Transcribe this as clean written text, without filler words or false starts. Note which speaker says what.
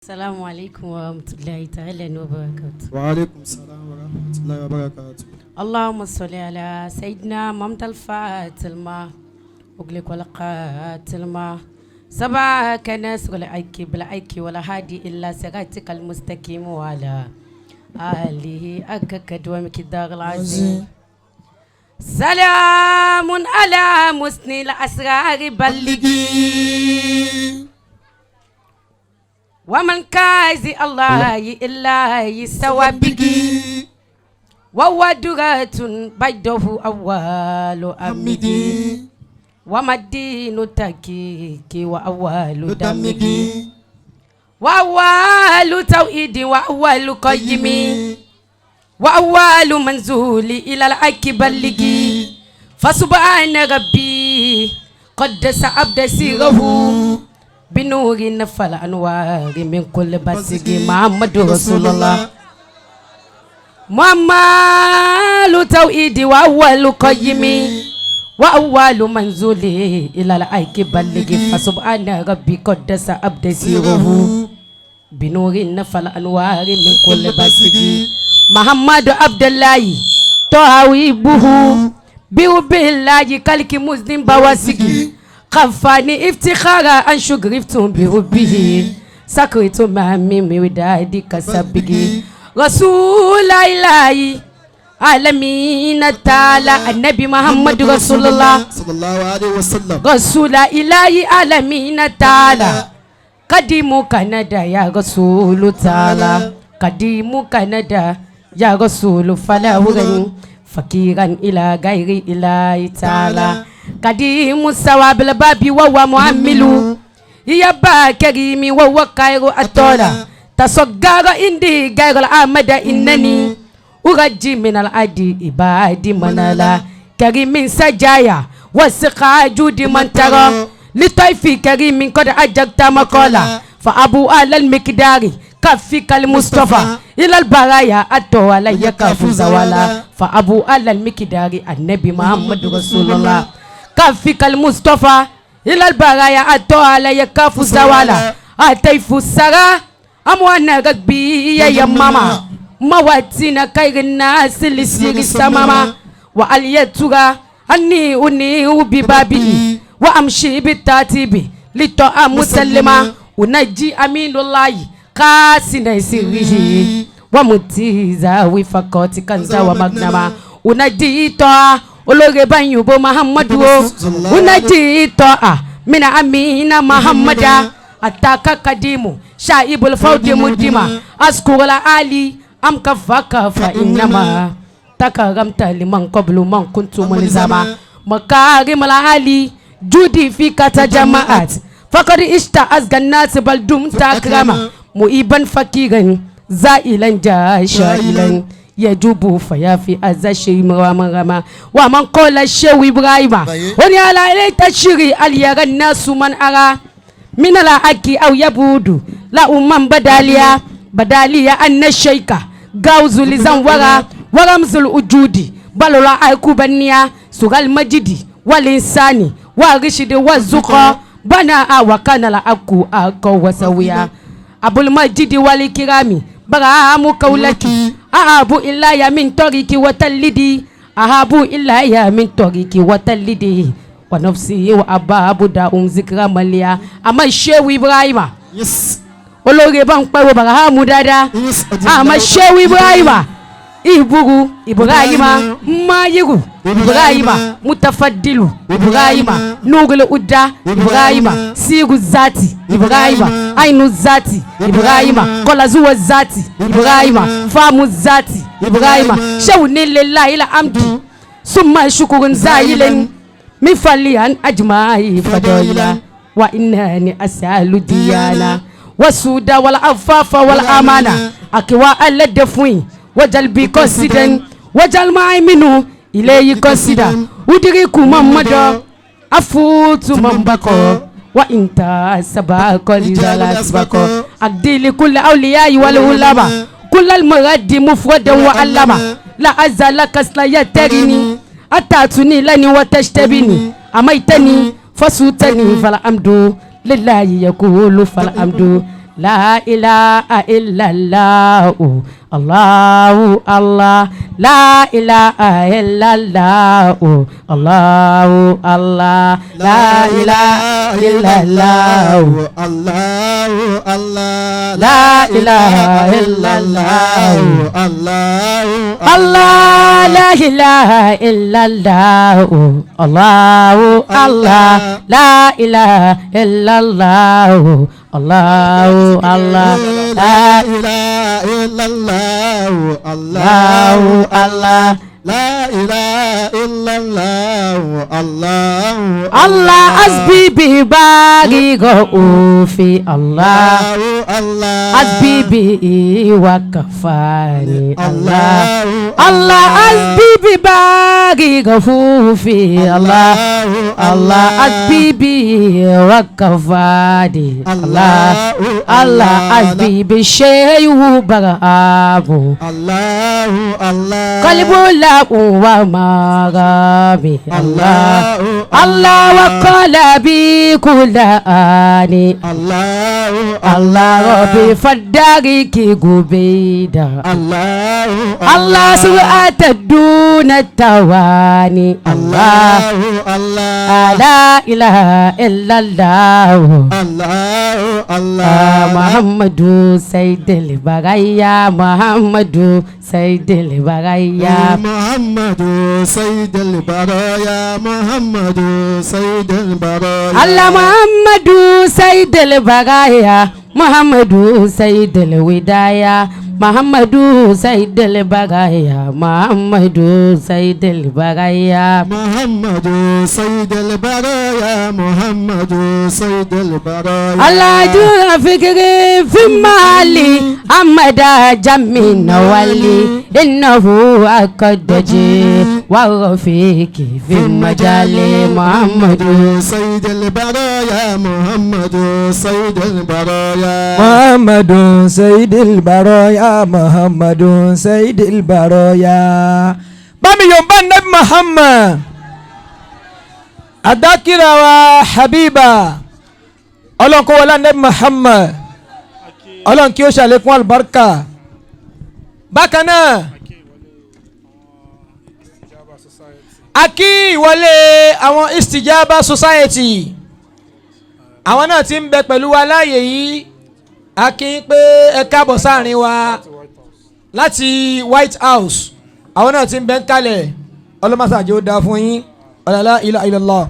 Speaker 1: السلام عليكم ورحمة الله تعالى وبركاته.
Speaker 2: وعليكم السلام ورحمة الله وبركاته.
Speaker 1: اللهم صل على سيدنا محمد الفاتح الماء أغلق ولقات الماء سبعك نصر الأيك بالأيك ولا هادي إلا صراطك المستقيم وعلى آله أكك ومقدار العظيم. سلام على مسني الأسرار بلغي ومن كايزي الله إلا يسوى بيجي وهو دغات بيده أول أمدي وما الدين تكيك وأول دمجي وأول توحيد وأول قيم وأول منزول إلى الأكبر بلغي فسبحان ربي قدس عبد سيره بنور نفل أنوار من كل بسيج محمد رسول الله محمد توحيد وأول قيم وأول منزول إلى الأيك بلغ فسبحان ربي قدس عبد سيره بنور نفل أنوار من كل بسيج محمد عبد الله توحيبه بيوب الله كالك مسلم بواسيجي خفاني افتخارا أن شغرفتم بربه سكرتم مامي ودادي كسبجي رسول الله عالمين تعالى النبي محمد رسول الله
Speaker 2: صلى الله عليه وسلم
Speaker 1: رسول الله عالمين تعالى قديم كندا يا رسول تعالى قديم كندا يا رسول فلا وغن فكيرا إلى غير إله تعالى قديم الثواب البابي وهو معمل يبا كريمي وهو خير الطولة تصغر عندي غير العمد إنني أرجي من العدي إبادي منالا كريم سجايا وسقى جودي من ترى لطيفي كريم قد أجبت مقالا فأبو على المقدار كفيك المصطفى إلى البرايا الطولة يكاف زوالا فأبو على المقدار النبي محمد رسول الله كفيك المصطفى إلى البرايا الطولة يكاف زوالا أتيف السرى أموانا رقبي يا ماما مواتينا كير الناس لسير السماما وعليتها أني ببابي وأمشي بالتاتيب لطاعة مسلمة ونجي أمين الله قاسنا سره ومتيزا وفقات كنزا ومغنما ونجي طاعة olóore báyìí òbó muhammadu o unaji itoa mina amina muhammada ataka kadimu shaibul fawdi mudima askura ali amkafaka fa innama takaramta liman qablu man kuntu mulzama makarim al ali judi fi kata jamaat faqad ishta azgannat baldum takrama muiban fakiran zailan jashailan يجوب فيافي أزاشي مرامرما ومن قال الشيخ إبراهيم وني على إليه تشري اليرى الناس من أرى من الأكي أو يبود لا أمم بداليا أن الشيكة غوز لزنورا ورمز الوجود بل لا أكو بنيا سوغ المجد والإنساني والرشد والزقا بنا وكان لا أكو وسويا أبو المجد والكرامي برام كولكي أهابو إلا يا من طريقي وتلدي أهابو إلا يا من طريقي وتلدي ونفسي وأبابو داوم ذكرى مليا أما الشيخ إبراهيم olóore bá ń pẹ́wọ́ barahamu dáadáa àmọ́ ṣéwù ibrahima iburu ibrahima mayiru ibrahima mutafaddilu ibrahima nugul udda ibrahima siru zati ibrahima ainu zati ibrahima kolazuwa zati ibrahima famu zati ibrahima ṣéwù lillahi alhamdu summa shukurun zayilen mifaliyan ajma'i fadoila wa innani asalu diyana wasuda wal afafa wal amana akiwa aladefui wajal bi consider wajal ma'aminu ilayhi consider udiriku mamado afutu mambako wa inta sabako lizala sabako agdili kulli awliya'i wal ulama kull al muradi mufradan wa allama la azala kasla yatarini atatuni lani wa tashtabini amaitani fasutani fal amdu lillahi yaqulu fal amdu لا إله إلا الله الله الله لا إله إلا الله الله الله لا إله إلا الله
Speaker 2: الله الله
Speaker 1: لا إله إلا الله
Speaker 2: الله
Speaker 1: الله لا إله إلا الله الله الله لا إله إلا الله الله الله
Speaker 2: لا إله إلا الله
Speaker 1: الله الله
Speaker 2: لا إله إلا الله الله
Speaker 1: الله حسبي بباغي غوفي الله
Speaker 2: الله
Speaker 1: حسبي بي وكفاني الله الله
Speaker 2: الله
Speaker 1: حسبي بباغي غفوفي الله الله حسبي بي وكفاني الله الله حسبي بشيء وبرهابه
Speaker 2: الله الله
Speaker 1: قلب لا ومغامي الله الله وقلبي كل آني
Speaker 2: الله
Speaker 1: الله ربي فداري كي قبيدا
Speaker 2: الله
Speaker 1: الله سوءة دون التواني الله
Speaker 2: الله
Speaker 1: لا إله إلا الله
Speaker 2: الله الله
Speaker 1: محمد سيد البرايا محمد سيد البرايا
Speaker 2: محمد سيد البرايا محمد سيد البرايا
Speaker 1: الله محمد سيد البرايا محمد سيد الودايا محمد سيد البرايا محمد سيد البرايا
Speaker 2: محمد سيد البرايا محمد سيد البرايا
Speaker 1: الله جل فكري في مالي أحمد جميل نوالي إنه أكدجي ورفيق في المجال محمد
Speaker 2: سيد البرايا محمد سيد البرايا
Speaker 3: محمد سيد البرايا محمد سيد البرايا بامي يوم نبي محمد أذكر وحبيبا ọlọ́run kó wọlé anabi Muhammad ọlọ́run kí ó ṣàlékún àlùbáríkà bákan náà a kí ìwọlé àwọn Istijaba Society àwọn náà ti ń bẹ pẹ̀lú wa láàyè yìí a kí ń pé ẹ káàbọ̀ sáàrin wa láti White House àwọn náà ti ń bẹ ń kalẹ̀ ọlọ́mọsàájì ó dáa fún yín ọ̀làlá ilaha illallah.